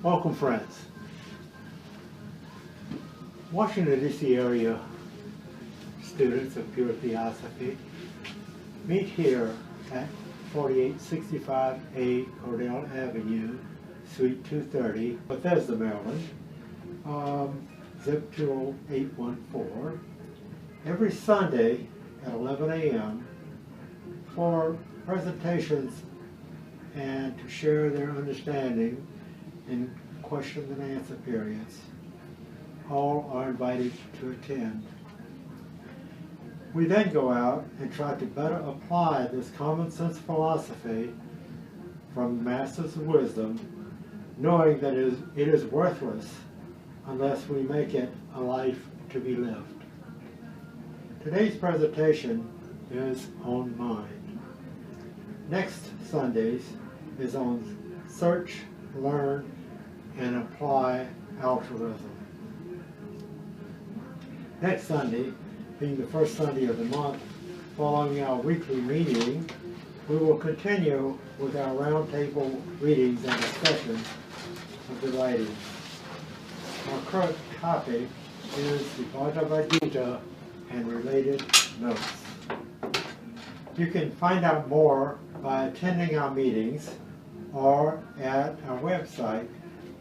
Welcome, friends. Washington, D.C. area students of pure theosophy meet here at 4865A Cordell Avenue, Suite 230, Bethesda, Maryland, zip 20814, every Sunday at 11 a.m. for presentations and to share their understanding in question and answer periods. All are invited to attend. We then go out and try to better apply this common sense philosophy from the Masters of Wisdom, knowing that it is worthless unless we make it a life to be lived. Today's presentation is on mind. Next Sundays is on search, learn, and apply altruism. Next Sunday, being the first Sunday of the month, following our weekly meeting, we will continue with our roundtable readings and discussions of the writings. Our current topic is the Bhagavad Gita and related notes. You can find out more by attending our meetings or at our website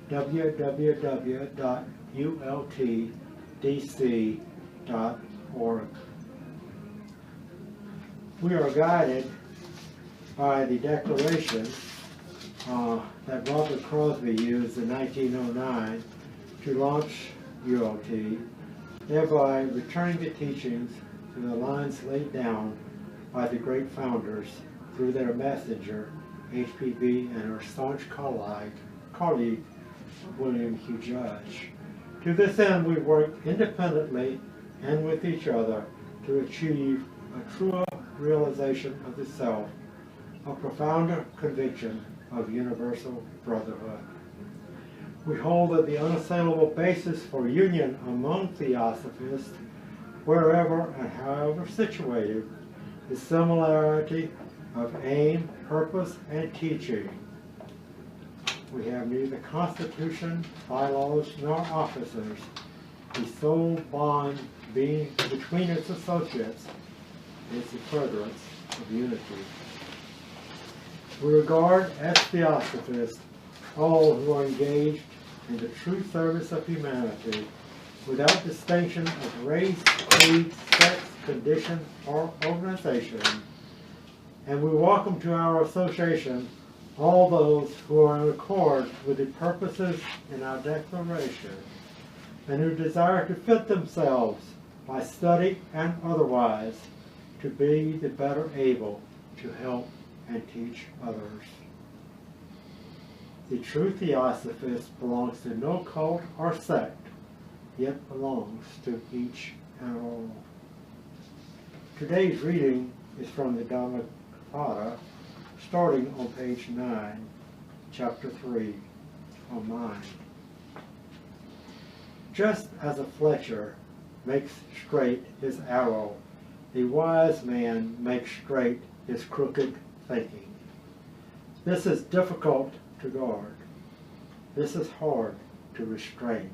www.ultdc.org. We are guided by the declaration that Robert Crosby used in 1909 to launch ULT, thereby returning the teachings to the lines laid down by the great founders through their messenger, HPB, and our staunch colleague, William Q. Judge. To this end, we work independently and with each other to achieve a truer realization of the self, a profounder conviction of universal brotherhood. We hold that the unassailable basis for union among theosophists, wherever and however situated, is similarity of aim, purpose, and teaching. We have neither constitution, bylaws, nor officers. The sole bond being between its associates is the furtherance of unity. We regard as theosophists all who are engaged in the true service of humanity without distinction of race, creed, sex, condition, or organization, and we welcome to our association all those who are in accord with the purposes in our declaration and who desire to fit themselves by study and otherwise to be the better able to help and teach others. The true theosophist belongs to no cult or sect, yet belongs to each and all. Today's reading is from the Dhammapada, starting on page 9, chapter 3, on mind. Just as a fletcher makes straight his arrow, the wise man makes straight his crooked thinking. This is difficult to guard. This is hard to restrain.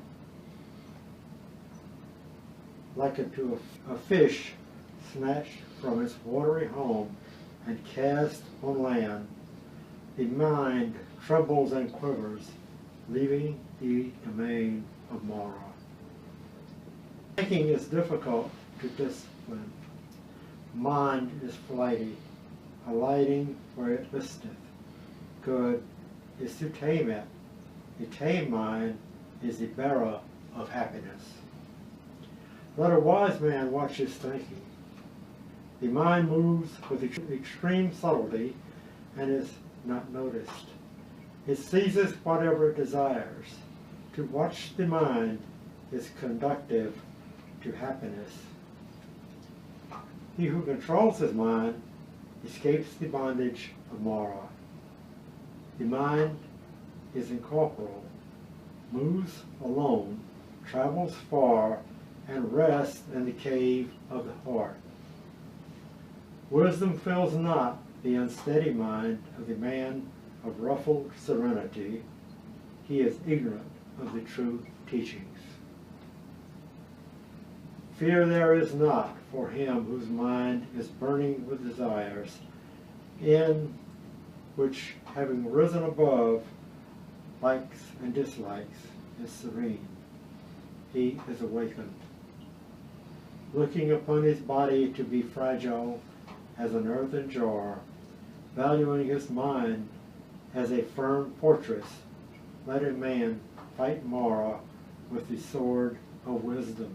Likened to a fish snatched from its watery home and cast on land, the mind trembles and quivers, leaving the domain of Mara. Thinking is difficult to discipline. Mind is flighty, alighting where it listeth. Good is to tame it. The tame mind is the bearer of happiness. Let a wise man watch his thinking. The mind moves with extreme subtlety and is not noticed. It seizes whatever it desires. To watch the mind is conducive to happiness. He who controls his mind escapes the bondage of Mara. The mind is incorporeal, moves alone, travels far, and rests in the cave of the heart. Wisdom fills not the unsteady mind of the man of ruffled serenity. he is ignorant of the true teachings. Fear there is not for him whose mind is burning with desires, in which, having risen above likes and dislikes, is serene. He is awakened. Looking upon his body to be fragile as an earthen jar, valuing his mind as a firm fortress, let a man fight Mara with the sword of wisdom.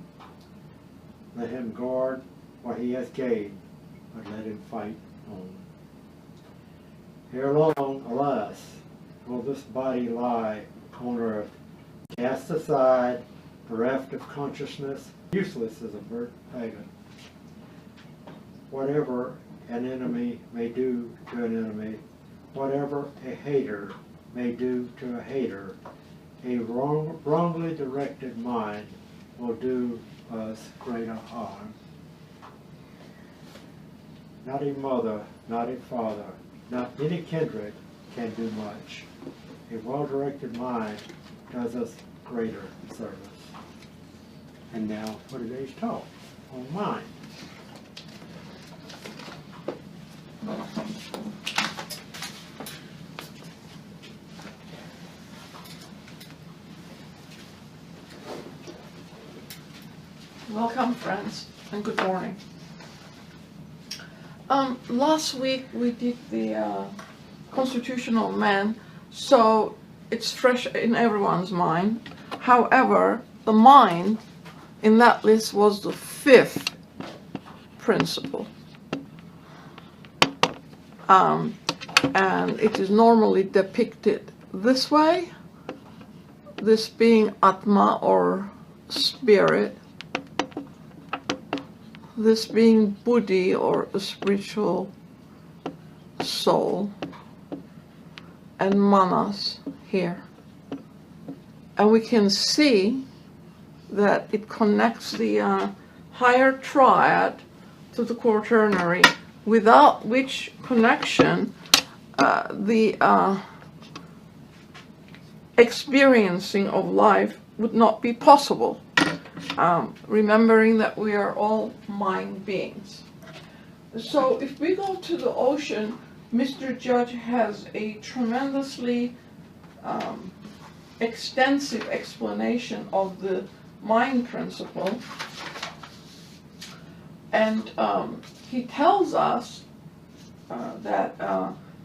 Let him guard what he has gained, but let him fight on. Ere long, alas, will this body lie on earth, cast aside, bereft of consciousness, useless as a burnt pagan. Whatever an enemy may do to an enemy, whatever a hater may do to a hater, a wrongly directed mind will do us greater harm. Not a mother, not a father, not any kindred can do much. A well-directed mind does us greater service. And now for today's talk on mind. Welcome, friends, and good morning. Last week we did the constitutional man, so it's fresh in everyone's mind. However, the mind in that list was the fifth principle. And it is normally depicted this way, this being Atma or spirit, this being Buddhi or a spiritual soul, and Manas here. And we can see that it connects the higher triad to the quaternary, without which connection the experiencing of life would not be possible. Remembering that we are all mind beings. So if we go to the ocean, Mr. Judge has a tremendously extensive explanation of the mind principle. And he tells us that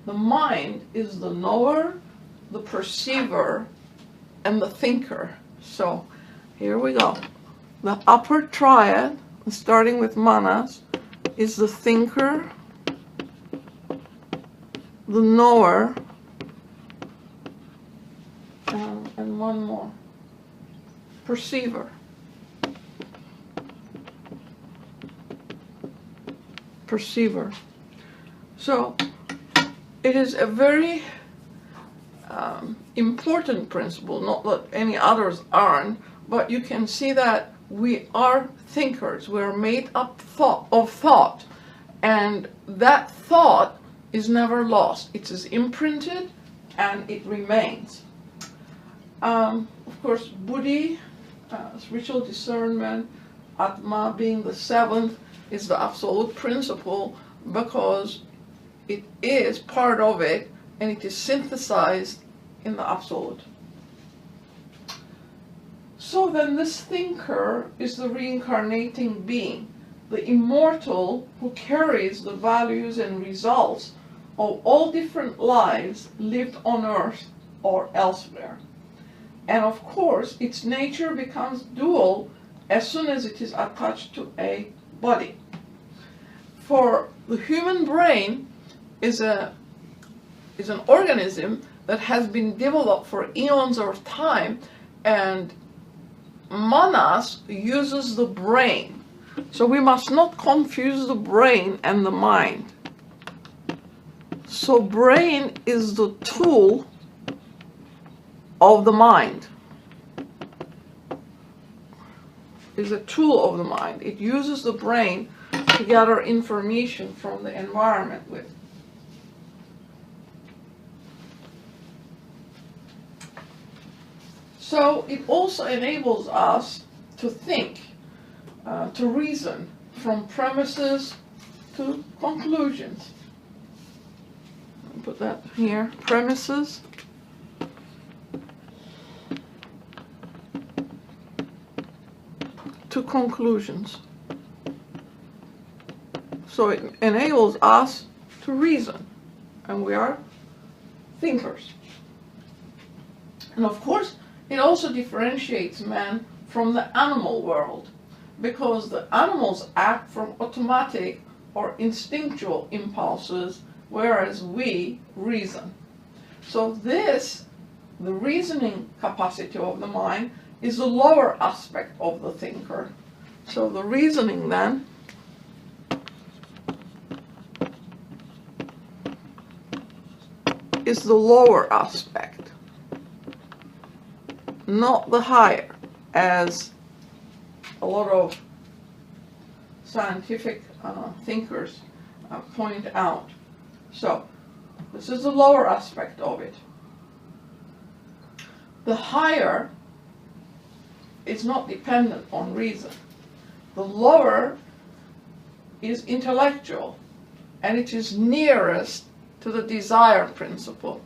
the mind is the knower, the perceiver, and the thinker. So here we go. The upper triad, starting with Manas, is the thinker, the knower, and one more, perceiver. Perceiver. So it is a very important principle, not that any others aren't, but you can see that we are thinkers. We're made up of thought, and that thought is never lost. It is imprinted and it remains. Of course, Buddhi, spiritual discernment, Atma being the seventh, is the absolute principle because it is part of it and it is synthesized in the absolute. So then this thinker is the reincarnating being, the immortal who carries the values and results of all different lives lived on earth or elsewhere. And of course, its nature becomes dual as soon as it is attached to a body. For the human brain is an organism that has been developed for eons of time, and Manas uses the brain. So we must not confuse the brain and the mind. So brain is the tool of the mind. Is a tool of the mind. It uses the brain to gather information from the environment with. So it also enables us to think, to reason from premises to conclusions. I'll put that here, premises to conclusions. So it enables us to reason, and we are thinkers. And of course, it also differentiates man from the animal world, because the animals act from automatic or instinctual impulses, whereas we reason. So this, the reasoning capacity of the mind, is the lower aspect of the thinker. So the reasoning then is the lower aspect, not the higher, as a lot of scientific thinkers point out. So this is the lower aspect of it. The higher is not dependent on reason. The lower is intellectual, and it is nearest to the desire principle.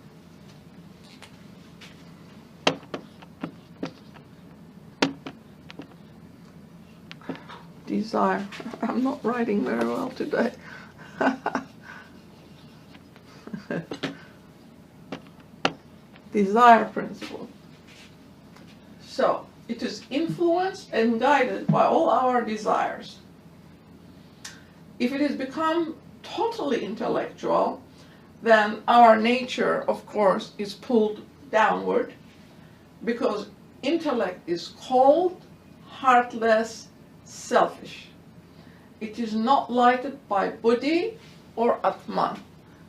Desire. I'm not writing very well today. Desire principle. So, it is influenced and guided by all our desires. If it has become totally intellectual, then our nature, of course, is pulled downward, because intellect is cold, heartless, selfish. It is not lighted by buddhi or atman.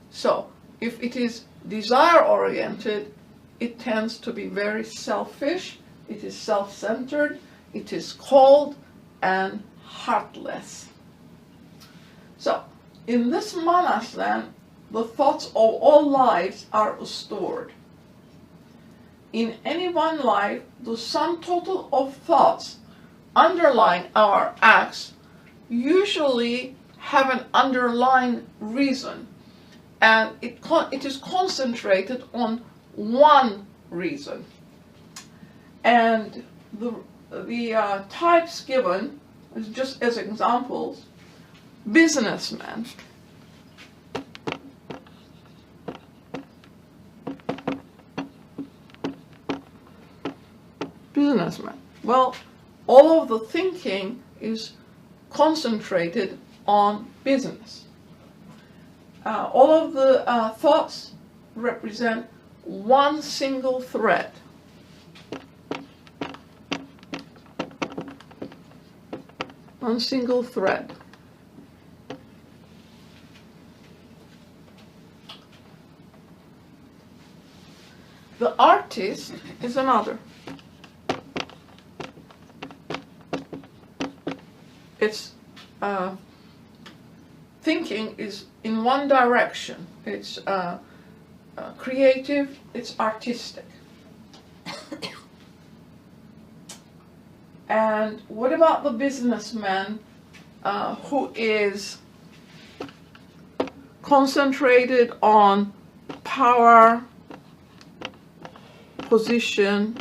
So, if it is desire-oriented, it tends to be very selfish, it is self-centered, it is cold and heartless. So, in this manas then, the thoughts of all lives are stored. In any one life, the sum total of thoughts underlying our acts usually have an underlying reason, and it is concentrated on one reason. And the types given is just as examples. Businessman. Businessman. Well, all of the thinking is concentrated on business. All of the thoughts represent one single thread. One single thread. The artist is another. Its thinking is in one direction. It's creative, it's artistic. And what about the businessman who is concentrated on power, position,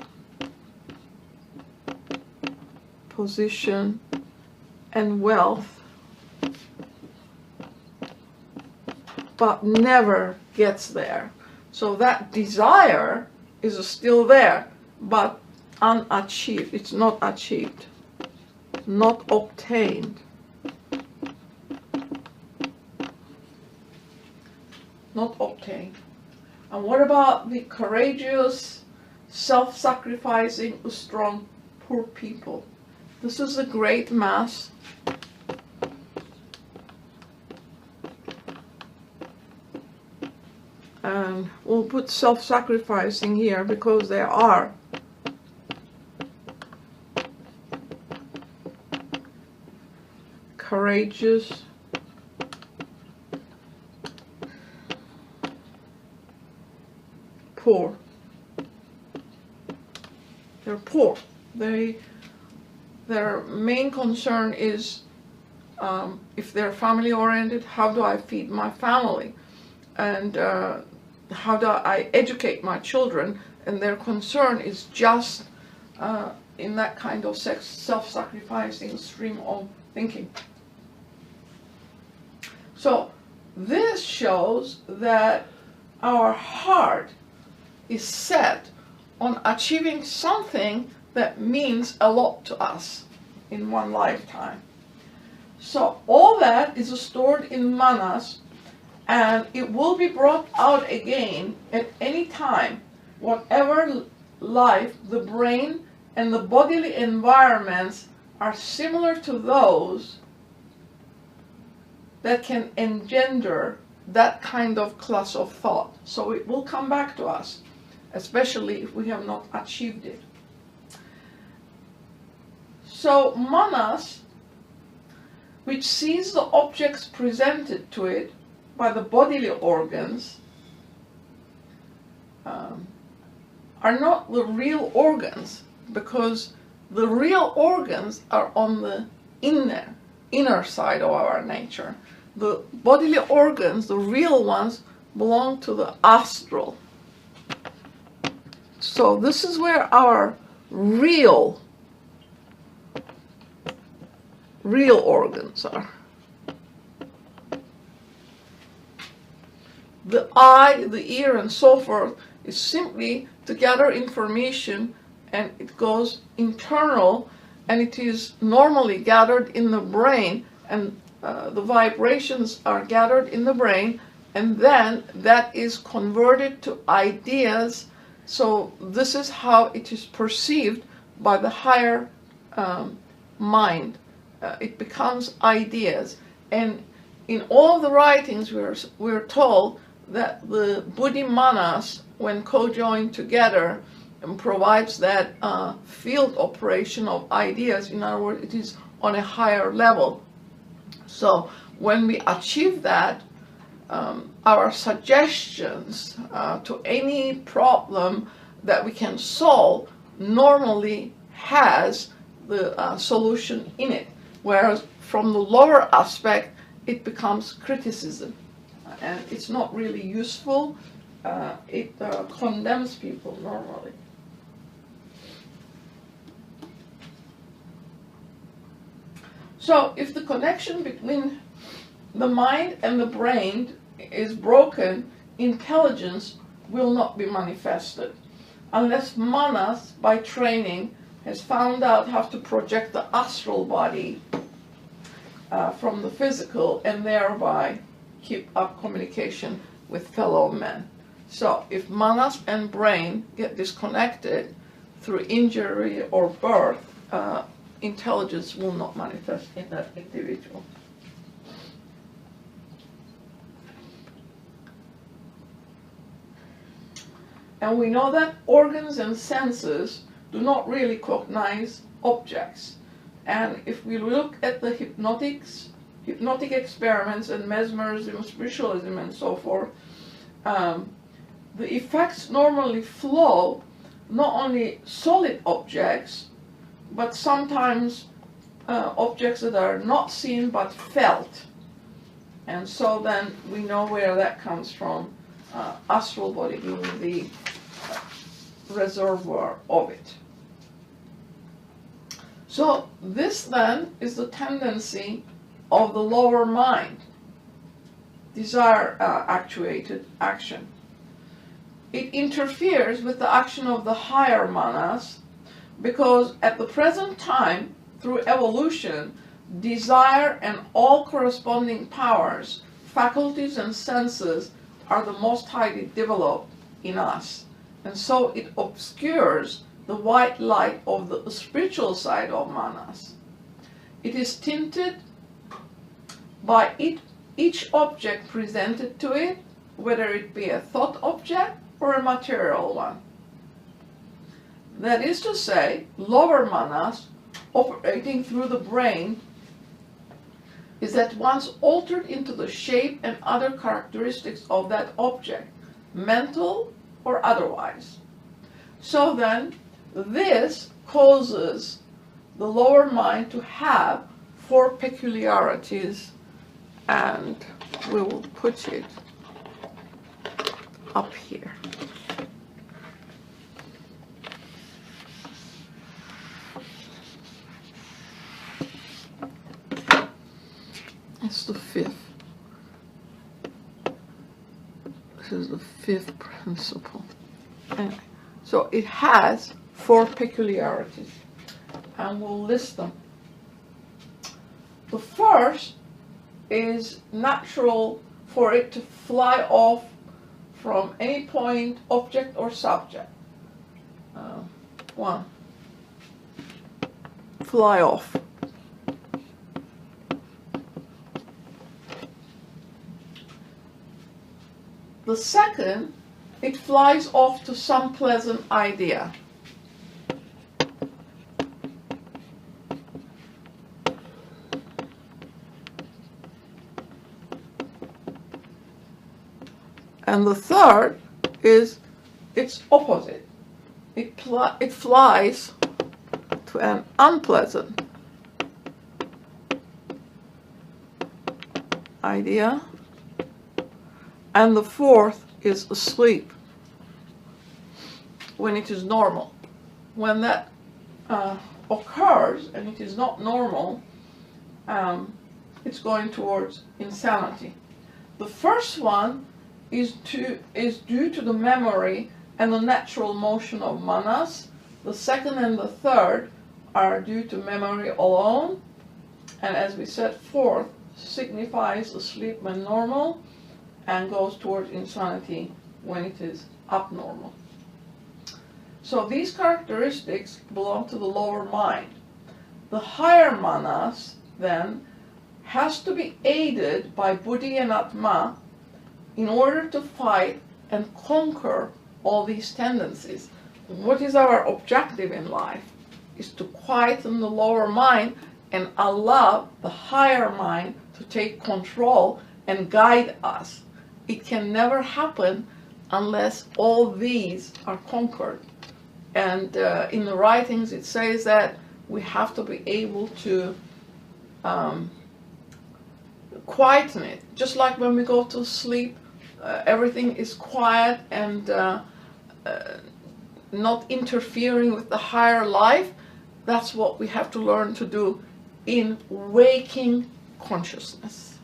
and wealth, but never gets there? So that desire is still there, but unachieved. It's not achieved, not obtained. Not obtained. And what about the courageous, self-sacrificing, strong, poor people? This is a great mass. And we'll put self-sacrificing here because there are. Courageous, poor. They're poor. Their main concern is, if they're family oriented, how do I feed my family? And how do I educate my children? And their concern is just in that kind of self-sacrificing stream of thinking. So this shows that our heart is set on achieving something that means a lot to us in one lifetime. So all that is stored in manas, and it will be brought out again at any time, whatever life, the brain and the bodily environments are similar to those that can engender that kind of class of thought. So it will come back to us, especially if we have not achieved it. So manas, which sees the objects presented to it by the bodily organs, are not the real organs, because the real organs are on the inner side of our nature. The bodily organs, the real ones, belong to the astral. So this is where our real organs are. The eye, the ear, and so forth is simply to gather information, and it goes internal, and it is normally gathered in the brain, and the vibrations are gathered in the brain, and then that is converted to ideas. So this is how it is perceived by the higher mind. It becomes ideas. And in all of the writings we're told that the buddhi manas, when co-joined together, provides that field operation of ideas. In other words, it is on a higher level. So when we achieve that, our suggestions to any problem that we can solve normally has the solution in it. Whereas from the lower aspect, it becomes criticism. And it's not really useful. It condemns people normally. So if the connection between the mind and the brain is broken, intelligence will not be manifested unless manas, by training, has found out how to project the astral body from the physical, and thereby keep up communication with fellow men. So if manas and brain get disconnected through injury or birth, intelligence will not manifest in that individual. And we know that organs and senses do not really cognize objects. And if we look at the hypnotic experiments and mesmerism, spiritualism, and so forth, the effects normally flow not only solid objects, but sometimes objects that are not seen but felt. And so then we know where that comes from, astral body being the reservoir of it. So this then is the tendency of the lower mind, desire actuated action. It interferes with the action of the higher manas, because at the present time, through evolution, desire and all corresponding powers, faculties and senses are the most highly developed in us. And so it obscures the white light of the spiritual side of manas. It is tinted by each object presented to it, whether it be a thought object or a material one. That is to say, lower manas operating through the brain is at once altered into the shape and other characteristics of that object, mental or otherwise. So then, This causes the lower mind to have 4 peculiarities, and we will put it up here. It's the 5th. This is the 5th principle. Anyway, so it has 4 peculiarities, and we'll list them. The first is natural for it to fly off from any point, object, or subject. 1. Fly off. The second, it flies off to some pleasant idea. And the third is its opposite. It flies to an unpleasant idea. And the fourth is asleep, when it is normal. When that occurs and it is not normal, it's going towards insanity. The first one is due to the memory and the natural motion of manas. The second and the third are due to memory alone. And as we said, fourth signifies asleep when normal, and goes towards insanity when it is abnormal. So these characteristics belong to the lower mind. The higher manas, then, has to be aided by buddhi and atma in order to fight and conquer all these tendencies. What is our objective in life? Is to quieten the lower mind and allow the higher mind to take control and guide us. It can never happen unless all these are conquered. And in the writings it says that we have to be able to quieten it. Just like when we go to sleep, everything is quiet and not interfering with the higher life. That's what we have to learn to do in waking consciousness.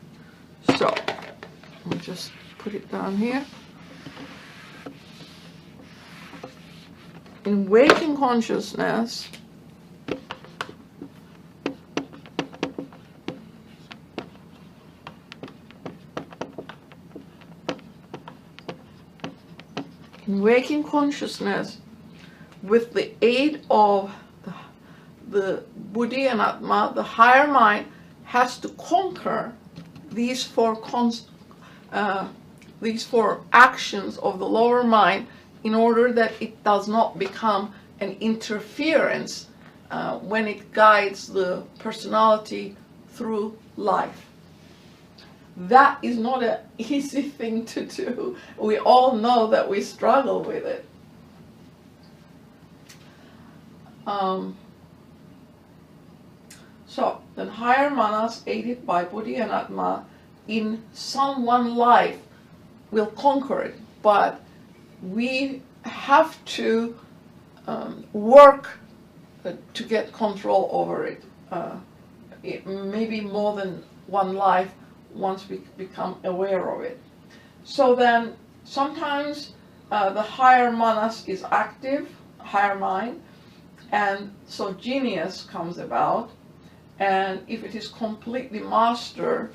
So, let me just put it down here. In waking consciousness, with the aid of the buddhi and atma, the higher mind has to conquer these four actions of the lower mind in order that it does not become an interference when it guides the personality through life. That is not an easy thing to do. We all know that we struggle with it. So, then higher manas aided by buddhi and atma in some one life will conquer it, but we have to work to get control over it. It maybe more than one life once we become aware of it. So then sometimes the higher manas is active, higher mind, and so genius comes about. And if it is completely mastered,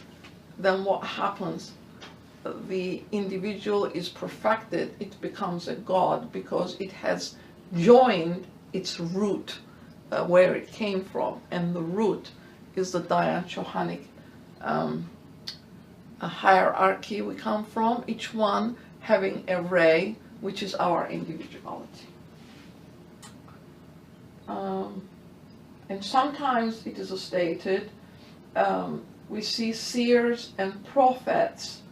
then what happens? The individual is perfected, it becomes a god because it has joined its root where it came from, and the root is the Dhyan-Chohanic hierarchy we come from, each one having a ray, which is our individuality. And sometimes it is stated, we see seers and prophets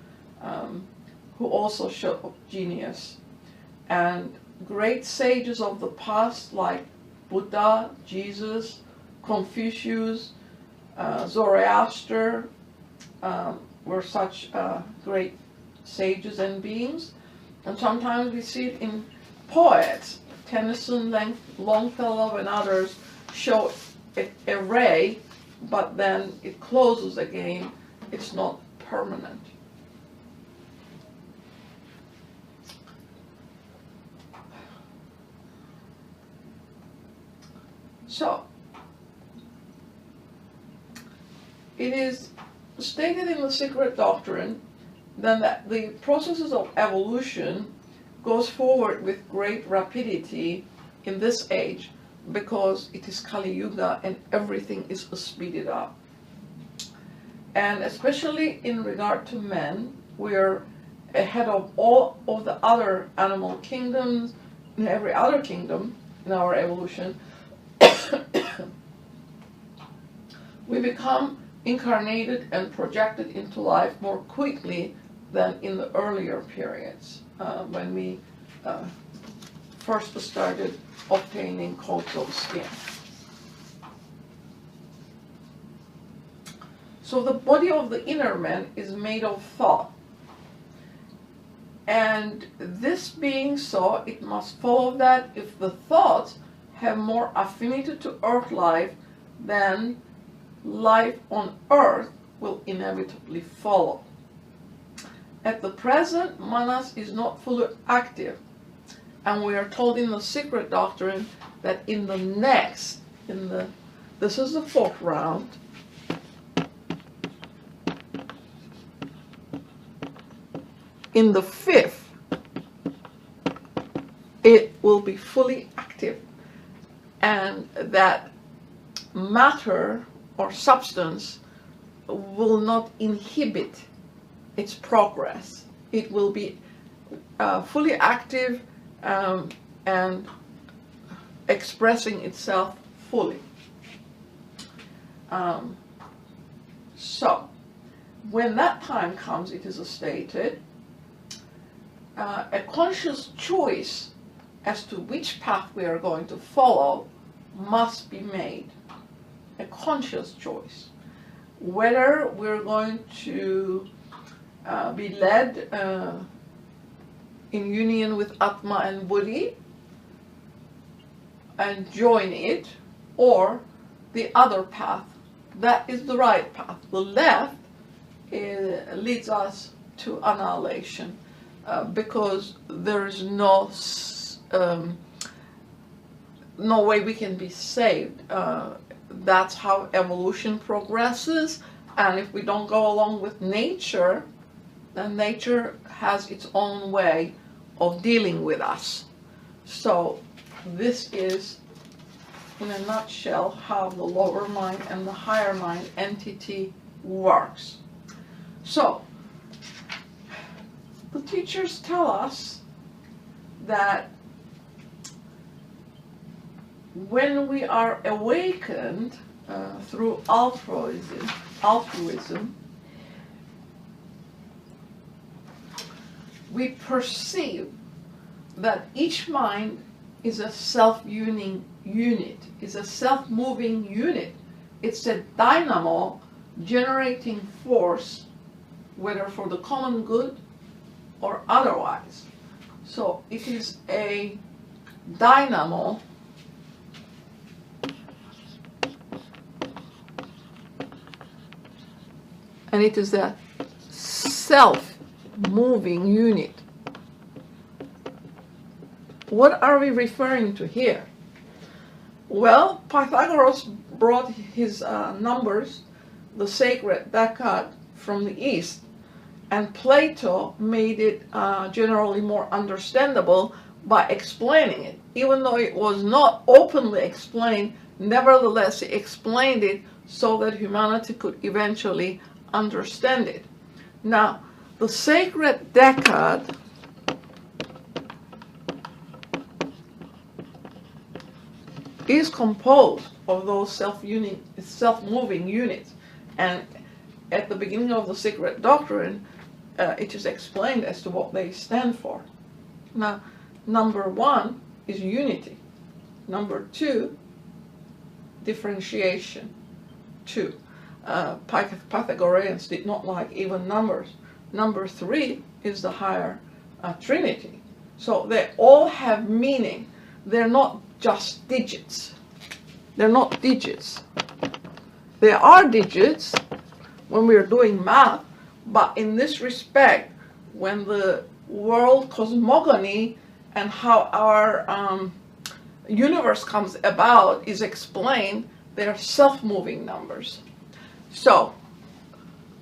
who also show genius. And great sages of the past like Buddha, Jesus, Confucius, Zoroaster were such great sages and beings. And sometimes we see it in poets. Tennyson, Longfellow, and others show a ray, but then it closes again. It's not permanent. So, it is stated in the Secret Doctrine then that the processes of evolution goes forward with great rapidity in this age because it is Kali Yuga and everything is speeded up. And especially in regard to men, we're ahead of all of the other animal kingdoms, in every other kingdom in our evolution. We become incarnated and projected into life more quickly than in the earlier periods when we first started obtaining coats of skin. So the body of the inner man is made of thought. And this being so, it must follow that if the thoughts have more affinity to earth life, then life on earth will inevitably follow. At the present, Manas is not fully active, and we are told in the Secret Doctrine that in the next, this is the fourth round, in the fifth, it will be fully active, and that matter or substance will not inhibit its progress. It will be fully active and expressing itself fully. So, when that time comes, it is stated, a conscious choice as to which path we are going to follow must be made. A conscious choice. Whether we're going to be led in union with Atma and Buddhi and join it, or the other path. That is the right path. The left leads us to annihilation because there is no way we can be saved. That's how evolution progresses, and if we don't go along with nature, then nature has its own way of dealing with us. So this is, in a nutshell, how the lower mind and the higher mind entity works. So the teachers tell us that when we are awakened through altruism, we perceive that each mind is a self-uniting unit, is a self-moving unit. It's a dynamo generating force, whether for the common good or otherwise. So it is a dynamo and it is a self-moving unit. What are we referring to here? Well, Pythagoras brought his numbers, the sacred decad, from the East, and Plato made it generally more understandable by explaining it. Even though it was not openly explained, nevertheless he explained it so that humanity could eventually understand it. Now, the sacred decad is composed of those self-moving units, and at the beginning of the Secret Doctrine, it is explained as to what they stand for. Now, Number one is unity. Number two, differentiation. Two, Pythagoreans did not like even numbers. Number three is the higher trinity. So they all have meaning. They're not just digits. They're not digits. They are digits when we're doing math, but in this respect, when the world cosmogony and how our universe comes about is explained, they're self-moving numbers. So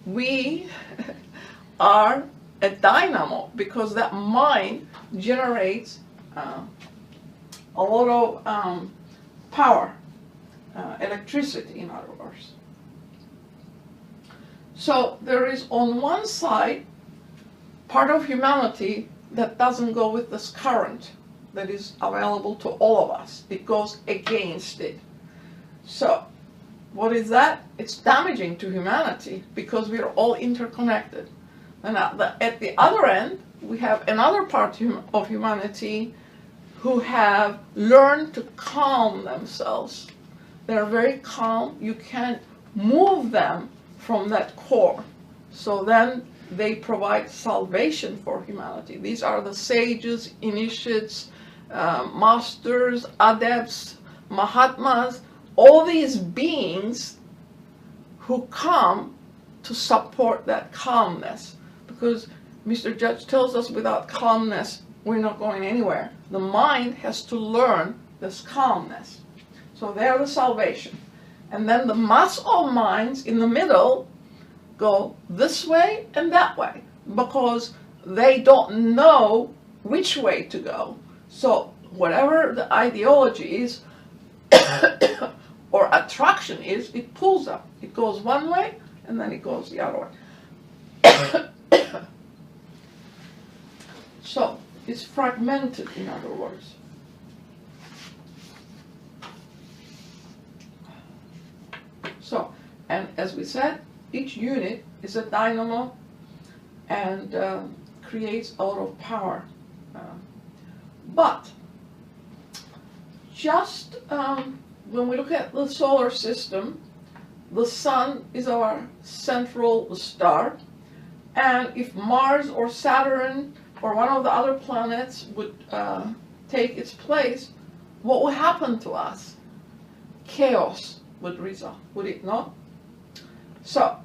we are a dynamo because that mind generates a lot of power, electricity in other words. So there is on one side part of humanity that doesn't go with this current that is available to all of us. It goes against it. So what is that? It's damaging to humanity because we are all interconnected. And at the other end, we have another part of humanity who have learned to calm themselves. They're very calm. You can't move them from that core. So then they provide salvation for humanity. These are the sages, initiates, masters, adepts, mahatmas, all these beings who come to support that calmness. Because Mr. Judge tells us without calmness, we're not going anywhere. The mind has to learn this calmness. So they're the salvation. And then the mass of minds in the middle go this way and that way because they don't know which way to go. So whatever the ideology is or attraction is, it pulls up. It goes one way and then it goes the other way. So it's fragmented, in other words. So, and as we said, each unit is a dynamo and creates a lot of power. But just when we look at the solar system, the sun is our central star. And if Mars or Saturn or one of the other planets would take its place, what would happen to us? Chaos would result, would it not? So,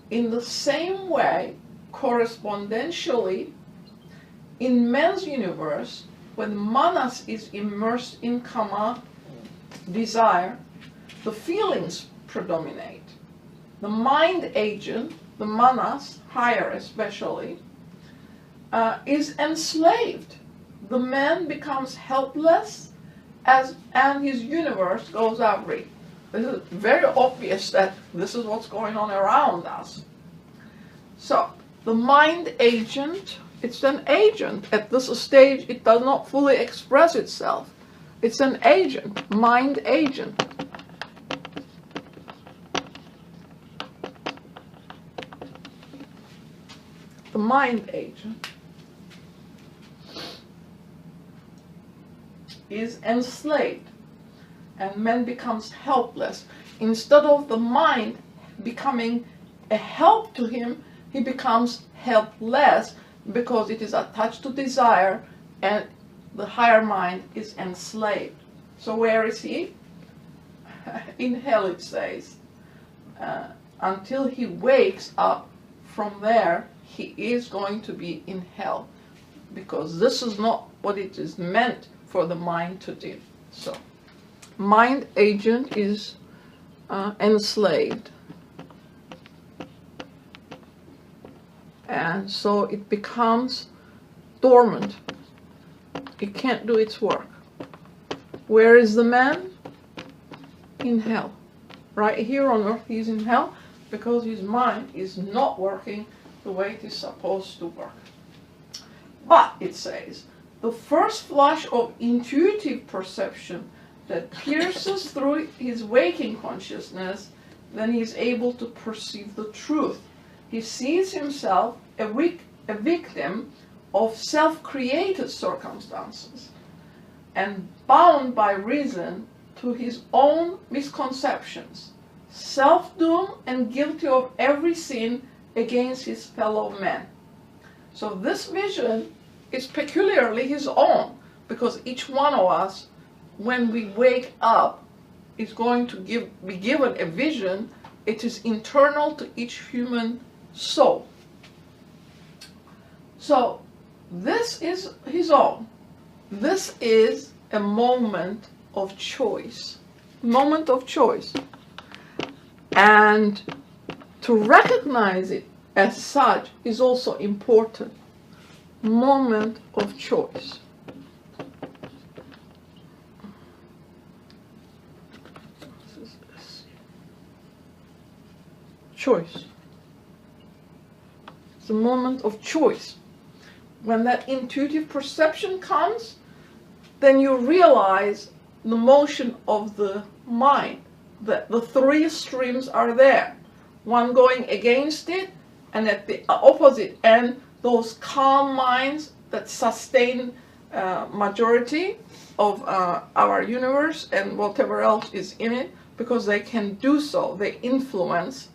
in the same way, correspondentially, in man's universe, when manas is immersed in kama, desire, the feelings predominate. The mind agent, the manas, higher especially, is enslaved. The man becomes helpless and his universe goes awry. This is very obvious that this is what's going on around us. So, the mind agent, it's an agent. At this stage, it does not fully express itself. It's an agent, mind agent. The mind agent is enslaved and man becomes helpless. Instead of the mind becoming a help to him, he becomes helpless because it is attached to desire and the higher mind is enslaved. So where is he? In hell, it says. Until he wakes up from there, he is going to be in hell because this is not what it is meant for the mind to do. So, mind agent is enslaved. And so it becomes dormant. It can't do its work. Where is the man? In hell. Right here on earth, he's in hell because his mind is not working the way it is supposed to work. But, it says, the first flash of intuitive perception that pierces through his waking consciousness, then he is able to perceive the truth. He sees himself a victim of self-created circumstances and bound by reason to his own misconceptions, self-doomed and guilty of every sin against his fellow men. So this vision is peculiarly his own, because each one of us, when we wake up, is going to be given a vision. It is internal to each human soul. So this is his own. This is a moment of choice. Moment of choice. And to recognize it as such is also important. Moment of choice. Choice. It's a moment of choice. When that intuitive perception comes, then you realize the motion of the mind, that the three streams are there, one going against it, and at the opposite end, those calm minds that sustain majority of our universe and whatever else is in it, because they can do so, they influence.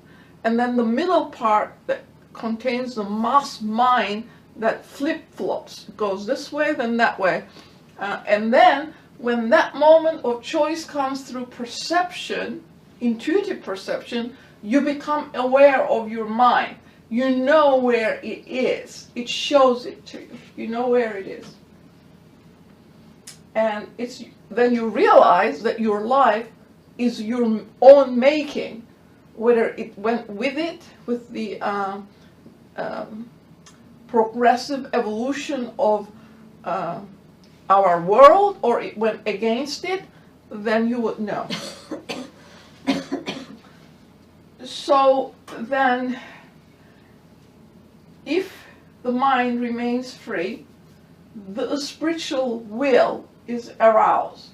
And then the middle part that contains the mass mind that flip-flops, goes this way, then that way. And then when that moment of choice comes through perception, intuitive perception, you become aware of your mind. You know where it is. It shows it to you. You know where it is. And then you realize that your life is your own making, whether it went with the progressive evolution of our world, or it went against it, then you would know. So then, if the mind remains free, the spiritual will is aroused,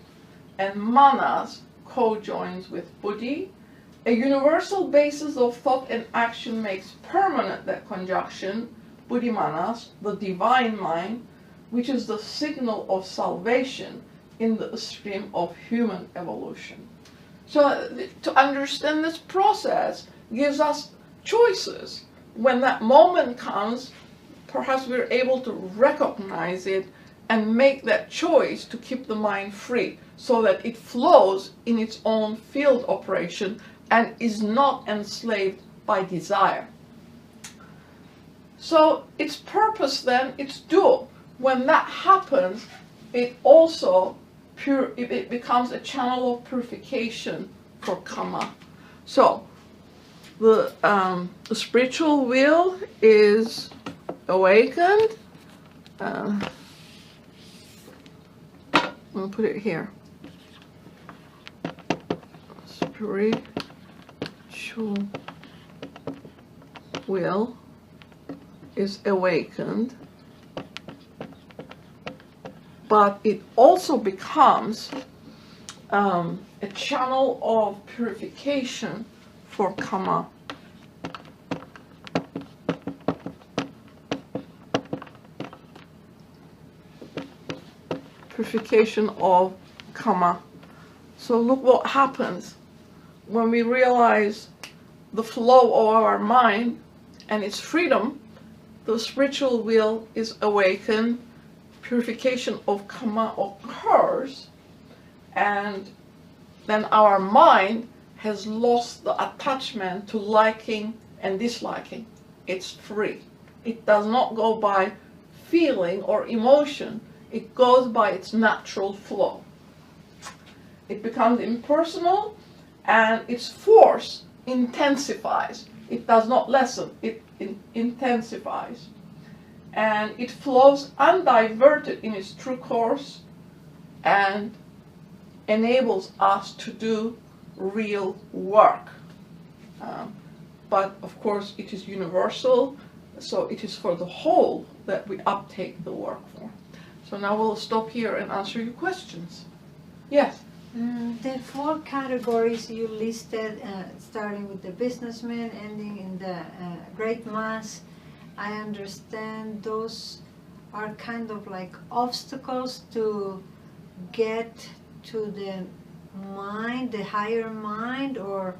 and manas co-joins with buddhi. A universal basis of thought and action makes permanent that conjunction, buddhi manas, the divine mind, which is the signal of salvation in the stream of human evolution. So to understand this process gives us choices. When that moment comes, perhaps we're able to recognize it and make that choice to keep the mind free, so that it flows in its own field operation and is not enslaved by desire. So its purpose then, it's dual. When that happens, it also it becomes a channel of purification for karma. So the spiritual will is awakened. I'm gonna put it here. Spiritual will is awakened, but it also becomes a channel of purification for karma. Purification of karma. So look what happens when we realize the flow of our mind and its freedom. The spiritual will is awakened, purification of karma occurs, and then our mind has lost the attachment to liking and disliking. It's free. It does not go by feeling or emotion. It goes by its natural flow. It becomes impersonal, and its force intensifies. It does not lessen, it intensifies. And it flows undiverted in its true course and enables us to do real work. But of course it is universal, so it is for the whole that we uptake the work for. So now we'll stop here and answer your questions. Yes? The four categories you listed, starting with the businessman, ending in the great mass, I understand those are kind of like obstacles to get to the mind, the higher mind, or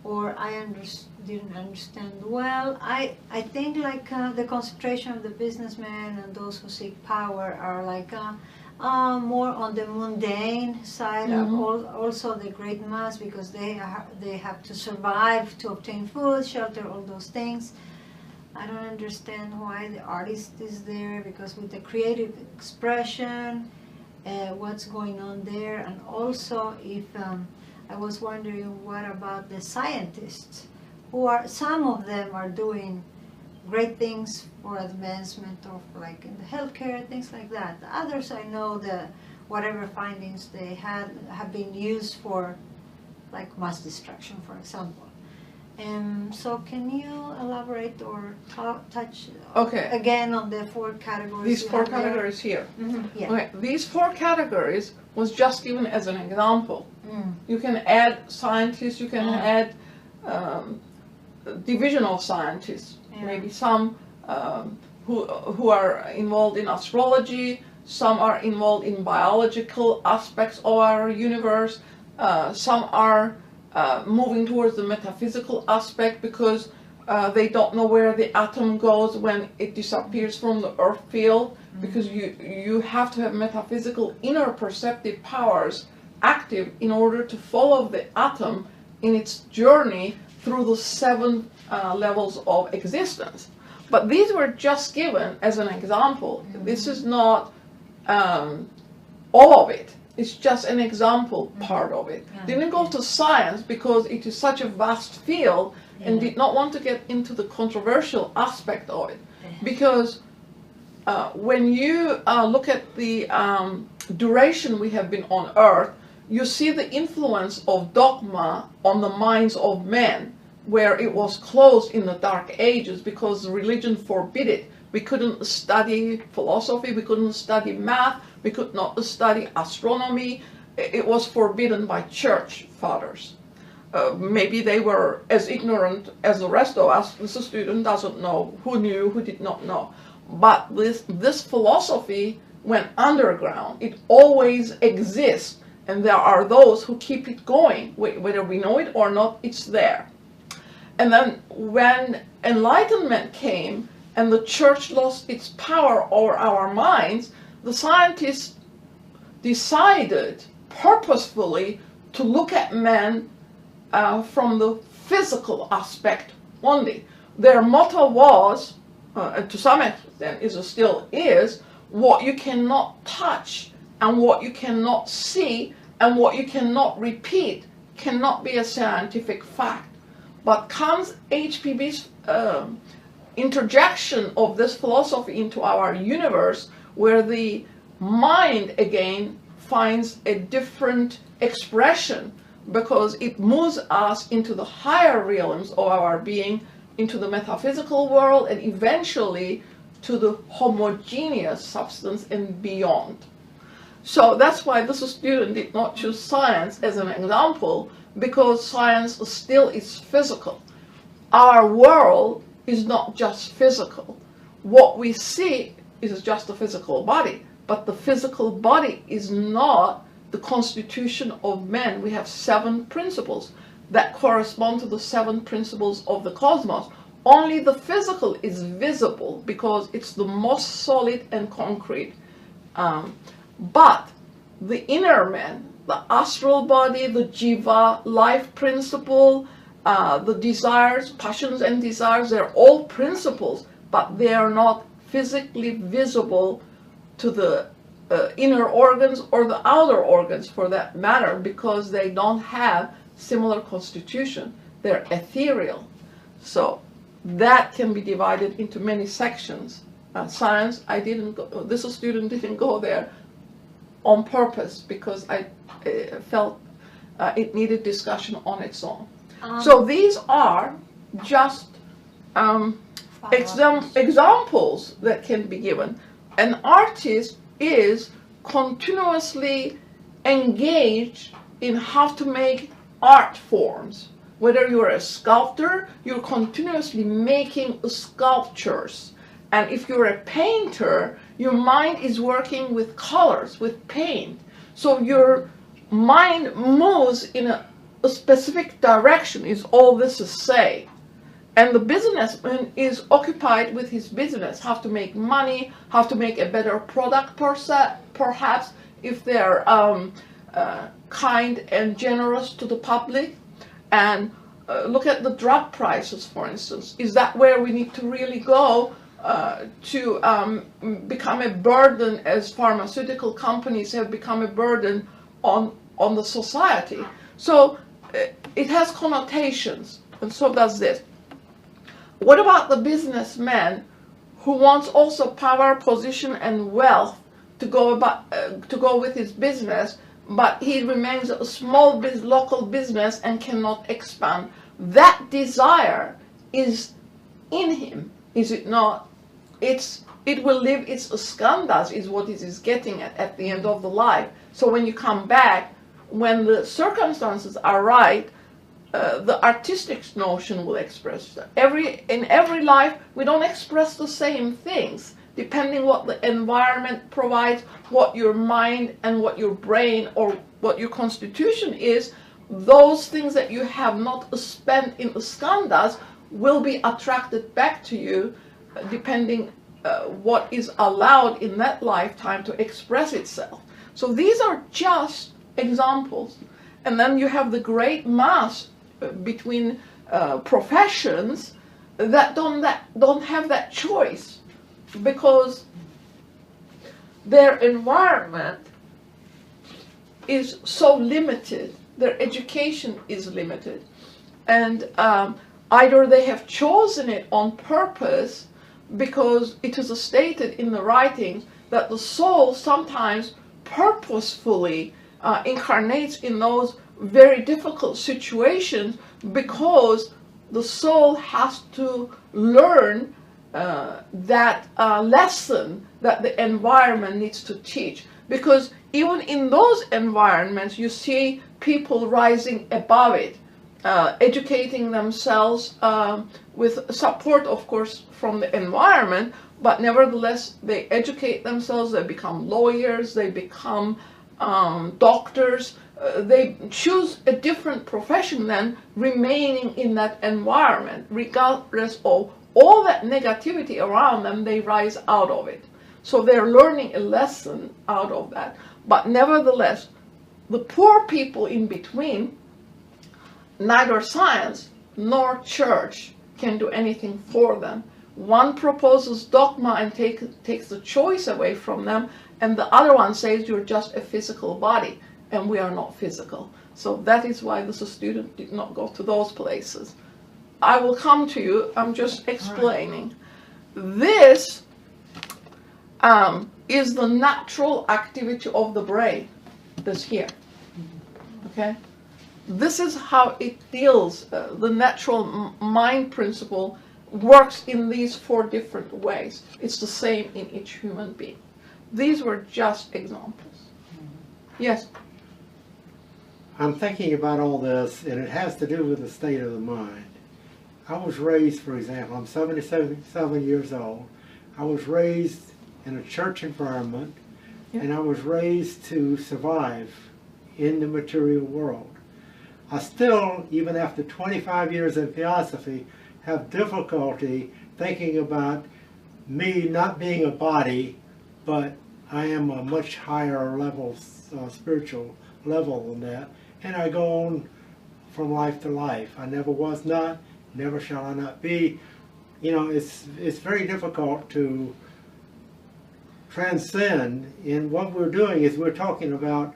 I didn't understand well. I think like the concentration of the businessmen and those who seek power are like more on the mundane side. Also the great mass, because they have to survive, to obtain food, shelter, all those things. I don't understand why the artist is there, because with the creative expression, what's going on there. And also, if I was wondering, what about the scientists, who are, some of them are doing great things for advancement of, like in the healthcare, things like that. The others, I know that whatever findings they had have been used for, like, mass destruction, for example. So can you elaborate or touch again on the 4 categories? These 4 categories here. Yeah. Okay, these 4 categories was just given as an example. You can add scientists, you can add divisional scientists, maybe some who are involved in astrology, some are involved in biological aspects of our universe, some are moving towards the metaphysical aspect, because they don't know where the atom goes when it disappears from the earth field, because you have to have metaphysical inner perceptive powers active in order to follow the atom in its journey through the 7 levels of existence. But these were just given as an example. This is not all of it. It's just an example part of it. Didn't go to science because it is such a vast field, and did not want to get into the controversial aspect of it. Because when you look at the duration we have been on Earth, you see the influence of dogma on the minds of men, where it was closed in the Dark Ages because religion forbid it. We couldn't study philosophy, we couldn't study math, we could not study astronomy. It was forbidden by church fathers. Maybe they were as ignorant as the rest of us. This student doesn't know who knew, who did not know. But this philosophy went underground. It always exists, and there are those who keep it going. Whether we know it or not, it's there. And then when enlightenment came and the church lost its power over our minds, the scientists decided purposefully to look at men from the physical aspect only. Their motto was, and to some extent still is, what you cannot touch and what you cannot see and what you cannot repeat cannot be a scientific fact. But comes HPB's interjection of this philosophy into our universe, where the mind again finds a different expression, because it moves us into the higher realms of our being, into the metaphysical world, and eventually to the homogeneous substance and beyond. So that's why this student did not choose science as an example, because science still is physical. Our world is not just physical. What we see is just the physical body, but the physical body is not the constitution of man. We have 7 principles that correspond to the 7 principles of the cosmos. Only the physical is visible because it's the most solid and concrete. But the inner man, the astral body, the jiva, life principle, the desires, passions and desires, they're all principles, but they are not physically visible to the inner organs or the outer organs for that matter, because they don't have similar constitution. They're ethereal. So that can be divided into many sections. Science, I didn't go, this student didn't go there on purpose, because I felt it needed discussion on its own. So these are just examples that can be given. An artist is continuously engaged in how to make art forms. Whether you're a sculptor, you're continuously making sculptures. And if you're a painter, Your mind is working with colors, with paint. So your mind moves in a specific direction, is all this is saying. And the businessman is occupied with his business, how to make money, how to make a better product perhaps, if they're kind and generous to the public. And look at the drug prices, for instance. Is that where we need to really go to become a burden, as pharmaceutical companies have become a burden on the society? So it has connotations, and so does this. What about the businessman who wants also power, position, and wealth to go with his business, but he remains a small local business and cannot expand? That desire is in him, is it not? It will live its skandhas, is what it is getting at the end of the life. So when you come back, when the circumstances are right, the artistic notion will express. In every life, we don't express the same things, depending what the environment provides, what your mind and what your brain or what your constitution is. Those things that you have not spent in the skandhas will be attracted back to you, depending what is allowed in that lifetime to express itself. So these are just examples. And then you have the great mass between professions that don't have that choice, because their environment is so limited, their education is limited, and either they have chosen it on purpose, because it is stated in the writings that the soul sometimes purposefully incarnates in those very difficult situations, because the soul has to learn that lesson that the environment needs to teach. Because even in those environments, you see people rising above it, educating themselves with support, of course, from the environment, but nevertheless, they educate themselves, they become lawyers, they become doctors. They choose a different profession than remaining in that environment. Regardless of all that negativity around them, they rise out of it. So they're learning a lesson out of that. But nevertheless, the poor people in between, neither science nor church can do anything for them. One proposes dogma and takes the choice away from them, and the other one says you're just a physical body, and we are not physical. So that is why the student did not go to those places. I will come to you, I'm just explaining. This is the natural activity of the brain, this here, okay? This is how it deals, the natural mind principle works in these 4 different ways. It's the same in each human being. These were just examples. Yes? I'm thinking about all this, and it has to do with the state of the mind. I was raised, for example, I'm 77 years old. I was raised in a church environment, and I was raised to survive in the material world. I still, even after 25 years in Theosophy, have difficulty thinking about me not being a body, but I am a much higher level, spiritual level than that, and I go on from life to life. I never was not, never shall I not be. You know, it's very difficult to transcend. And what we're doing is we're talking about,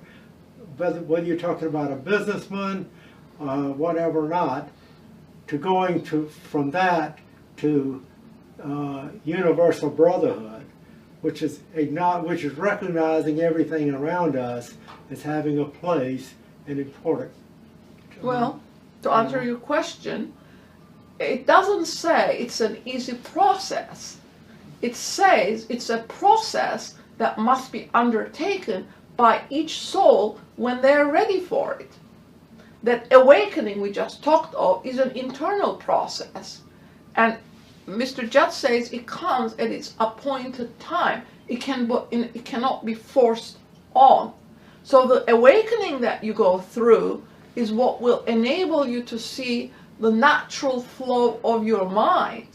whether you're talking about a businessman, whatever or not, to going from that to universal brotherhood, which is recognizing everything around us as having a place and important. Well, to answer your question, it doesn't say it's an easy process. It says it's a process that must be undertaken by each soul when they're ready for it. That awakening we just talked of is an internal process. And Mr. Judd says it comes at its appointed time. It cannot be forced on. So the awakening that you go through is what will enable you to see the natural flow of your mind.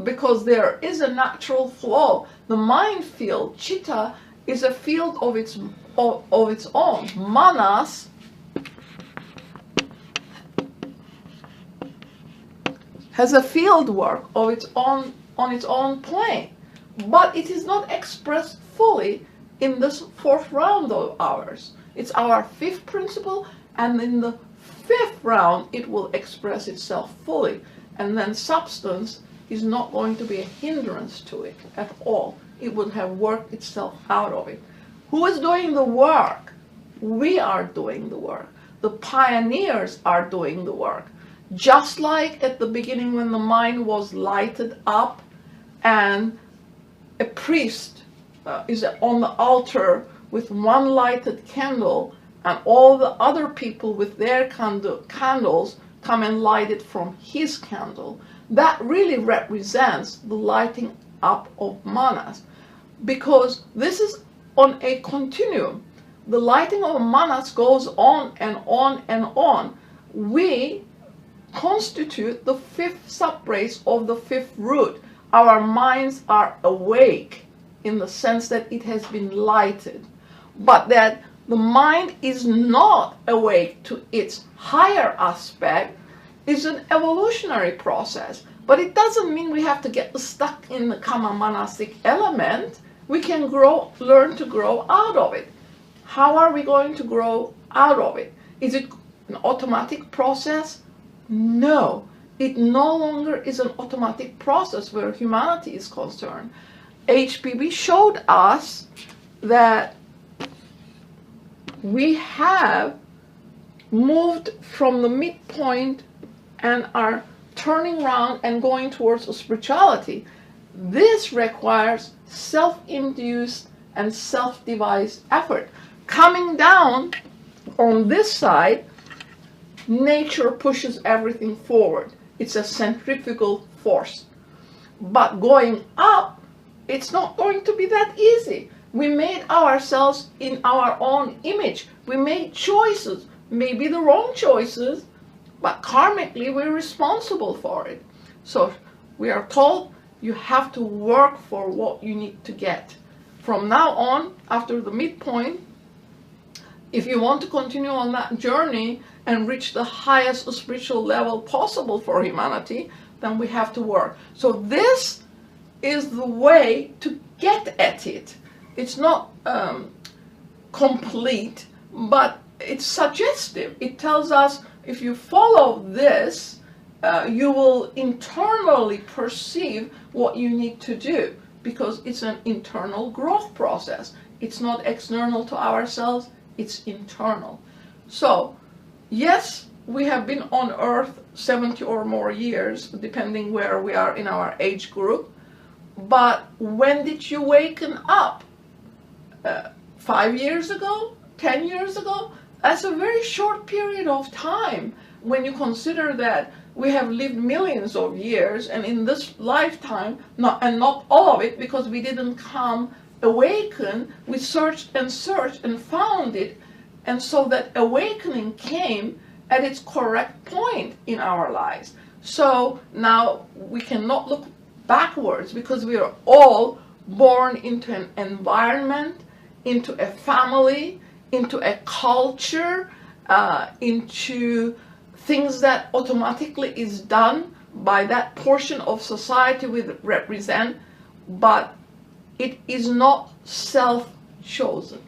Because there is a natural flow. The mind field, chitta, is a field of its own. Manas has a field work of its own on its own plane, but it is not expressed fully in this fourth round of ours. It's our fifth principle, and in the fifth round it will express itself fully, and then substance is not going to be a hindrance to it at all. It will have worked itself out of it. Who is doing the work? We are doing the work. The pioneers are doing the work. Just like at the beginning when the mind was lighted up and a priest is on the altar with one lighted candle, and all the other people with their candles come and light it from his candle. That really represents the lighting up of manas, because this is on a continuum. The lighting of manas goes on and on and on. We constitute the fifth subrace of the fifth root. Our minds are awake in the sense that it has been lighted, but that the mind is not awake to its higher aspect is an evolutionary process. But it doesn't mean we have to get stuck in the kama manasic element. We can learn to grow out of it. How are we going to grow out of it? Is it an automatic process? No, it no longer is an automatic process where humanity is concerned. HPB showed us that we have moved from the midpoint and are turning around and going towards a spirituality. This requires self-induced and self-devised effort. Coming down on this side, nature pushes everything forward. It's a centrifugal force. But going up, it's not going to be that easy. We made ourselves in our own image. We made choices, maybe the wrong choices, but karmically we're responsible for it. So we are told you have to work for what you need to get. From now on, after the midpoint, if you want to continue on that journey and reach the highest spiritual level possible for humanity, then we have to work. So this is the way to get at it. It's not complete, but it's suggestive. It tells us if you follow this, you will internally perceive what you need to do, because it's an internal growth process. It's not external to ourselves, it's internal. So, yes, we have been on Earth 70 or more years, depending where we are in our age group. But when did you waken up? 5 years ago? 10 years ago? That's a very short period of time when you consider that we have lived millions of years, and in this lifetime, not all of it, because we didn't come awaken, we searched and found it, and so that awakening came at its correct point in our lives. So now we cannot look backwards, because we are all born into an environment, into a family, into a culture, into things that automatically is done by that portion of society we represent, but it is not self-chosen.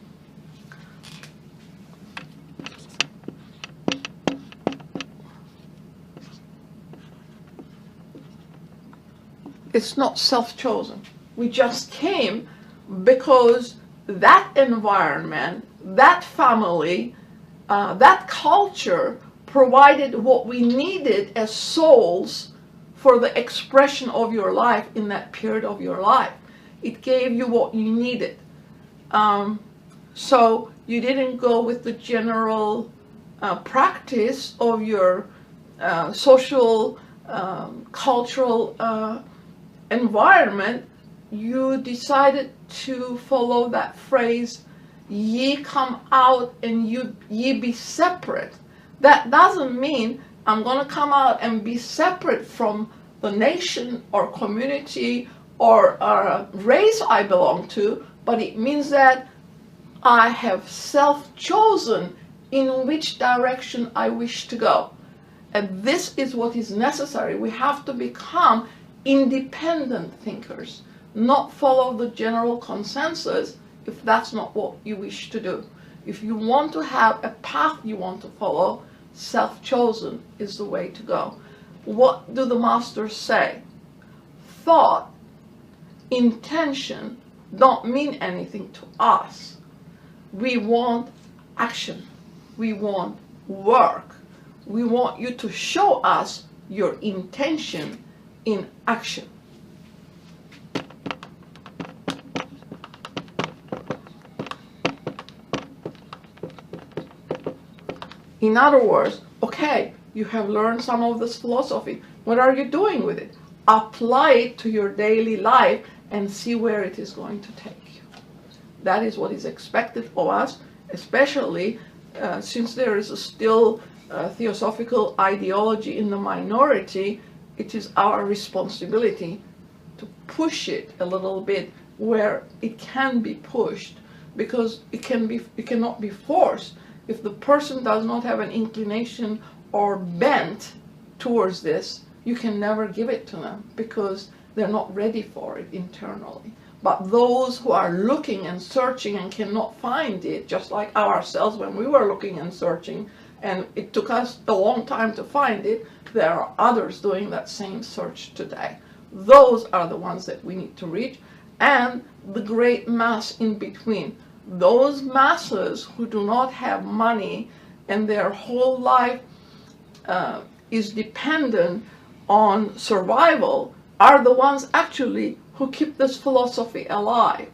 It's not self-chosen. We just came because that environment, that family, that culture provided what we needed as souls for the expression of your life in that period of your life. It gave you what you needed. So you didn't go with the general practice of your social, cultural environment. You decided to follow that phrase, ye come out and ye be separate. That doesn't mean I'm going to come out and be separate from the nation or community or race I belong to, but it means that I have self-chosen in which direction I wish to go. And this is what is necessary. We have to become independent thinkers, not follow the general consensus if that's not what you wish to do. If you want to have a path you want to follow, self-chosen is the way to go. What do the masters say? Thought, intention don't mean anything to us. We want action. We want work. We want you to show us your intention in action. In other words, okay, you have learned some of this philosophy. What are you doing with it? Apply it to your daily life and see where it is going to take you. That is what is expected of us, especially since there is still theosophical ideology in the minority. It is our responsibility to push it a little bit where it can be pushed, because it cannot be forced. If the person does not have an inclination or bent towards this, you can never give it to them because they're not ready for it internally. But those who are looking and searching and cannot find it, just like ourselves when we were looking and searching, and it took us a long time to find it, there are others doing that same search today. Those are the ones that we need to reach, and the great mass in between. Those masses who do not have money and their whole life is dependent on survival are the ones actually who keep this philosophy alive.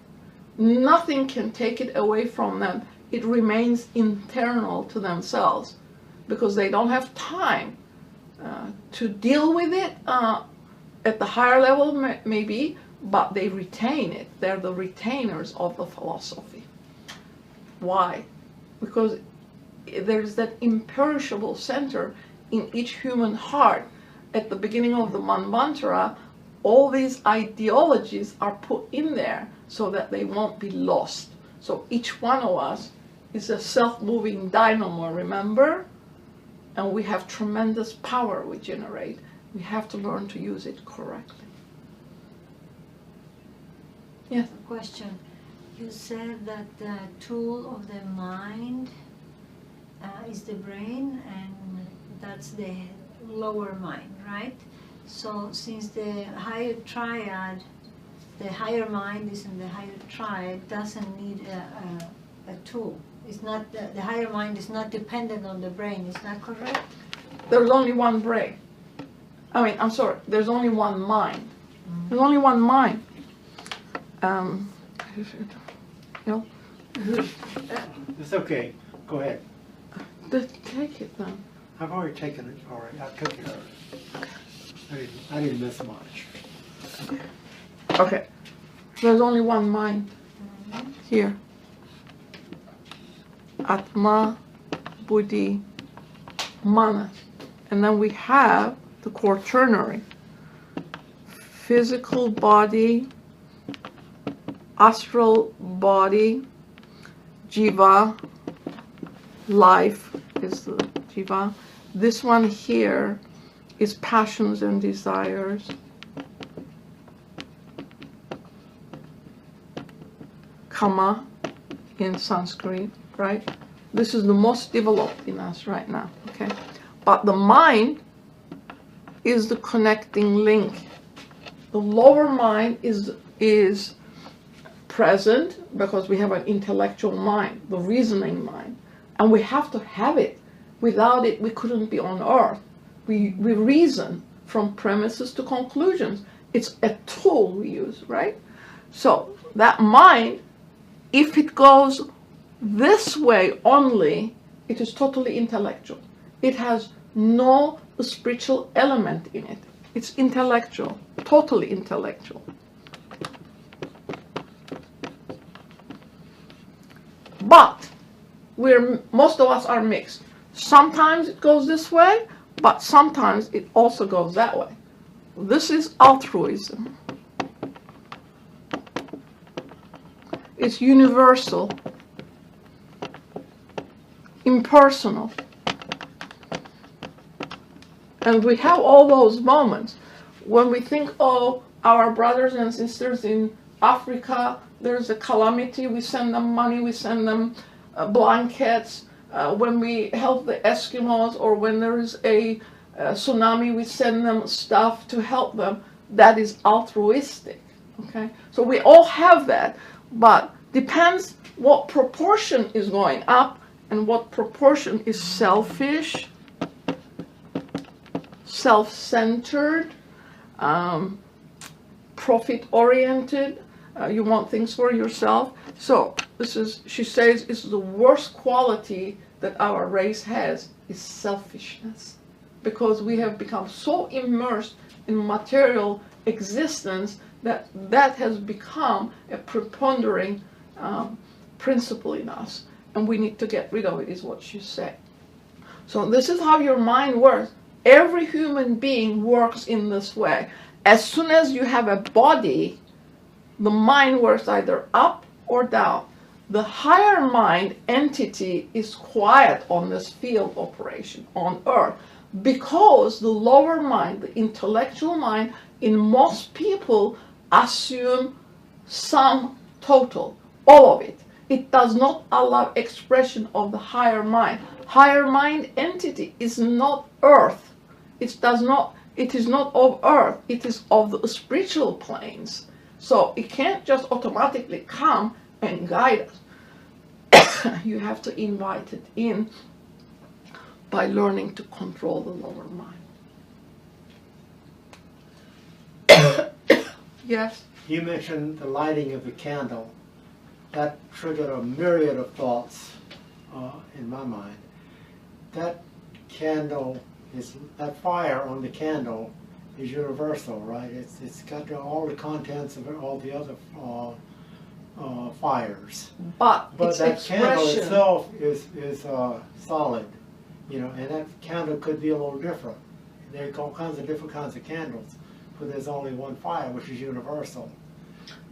Nothing can take it away from them. It remains internal to themselves because they don't have time to deal with it at the higher level maybe, but they retain it. They're the retainers of the philosophy. Why? Because there's that imperishable center in each human heart. At the beginning of the Manvantara, all these ideologies are put in there so that they won't be lost. So each one of us is a self-moving dynamo, remember? And we have tremendous power we generate. We have to learn to use it correctly. Yes? A question. You said that the tool of the mind is the brain, and that's the lower mind, right? So since the higher triad, the higher mind is in the higher triad, doesn't need a tool. It's not the higher mind is not dependent on the brain. Is that correct? There's only one brain. I'm sorry. There's only one mind. There's only one mind. It's okay. Go ahead. Take it then. I've already taken it already. I took it already. I didn't miss much. Okay. There's only one mind here. Atma, Buddhi, Manas. And then we have the quaternary. Physical body, astral body, jiva, life is the jiva. This one here is passions and desires. Kama in Sanskrit, right? This is the most developed in us right now, okay? But the mind is the connecting link. The lower mind is present because we have an intellectual mind, the reasoning mind, and we have to have it. Without it, we couldn't be on earth. We reason from premises to conclusions. It's a tool we use, right? So that mind, if it goes this way only, it is totally intellectual. It has no spiritual element in it. It's intellectual, totally intellectual. But most of us are mixed. Sometimes it goes this way, but sometimes it also goes that way. This is altruism. It's universal, impersonal. And we have all those moments when we think, oh, our brothers and sisters in Africa, there's a calamity, we send them money, we send them blankets. When we help the Eskimos, or when there is a tsunami, we send them stuff to help them. That is altruistic. Okay? So we all have that, but depends what proportion is going up and what proportion is selfish, self-centered, profit-oriented. You want things for yourself. So she says, it's the worst quality that our race has is selfishness, because we have become so immersed in material existence that has become a preponderating principle in us, and we need to get rid of it, is what she said. So this is how your mind works. Every human being works in this way. As soon as you have a body, the mind works either up or down. The higher mind entity is quiet on this field operation on Earth, because the lower mind, the intellectual mind, in most people assume sum total, all of it. It does not allow expression of the higher mind. Higher mind entity is not Earth. It is not of Earth. It is of the spiritual planes. So it can't just automatically come and guide us. You have to invite it in by learning to control the lower mind. Yes? You mentioned the lighting of the candle. That triggered a myriad of thoughts in my mind. That candle that fire on the candle is universal, right? It's got all the contents of all the other fires. But that candle itself is solid, and that candle could be a little different. There are all kinds of different kinds of candles, but there's only one fire, which is universal.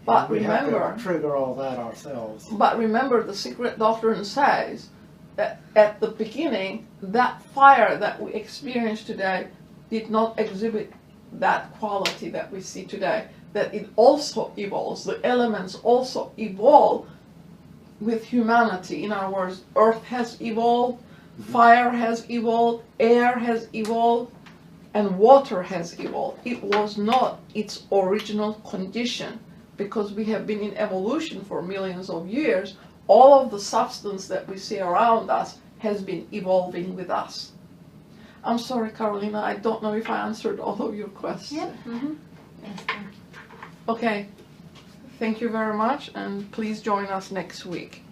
But we remember, have to trigger all that ourselves. But remember, the secret doctrine says that at the beginning, that fire that we experience today did not exhibit that quality that we see today. That it also evolves. The elements also evolve with humanity. In other words, earth has evolved, fire has evolved, air has evolved, and water has evolved. It was not its original condition, because we have been in evolution for millions of years. All of the substance that we see around us has been evolving with us. I'm sorry, Carolina, I don't know if I answered all of your questions. Yep. Mm-hmm. Yes, thank you. Okay, thank you very much, and please join us next week.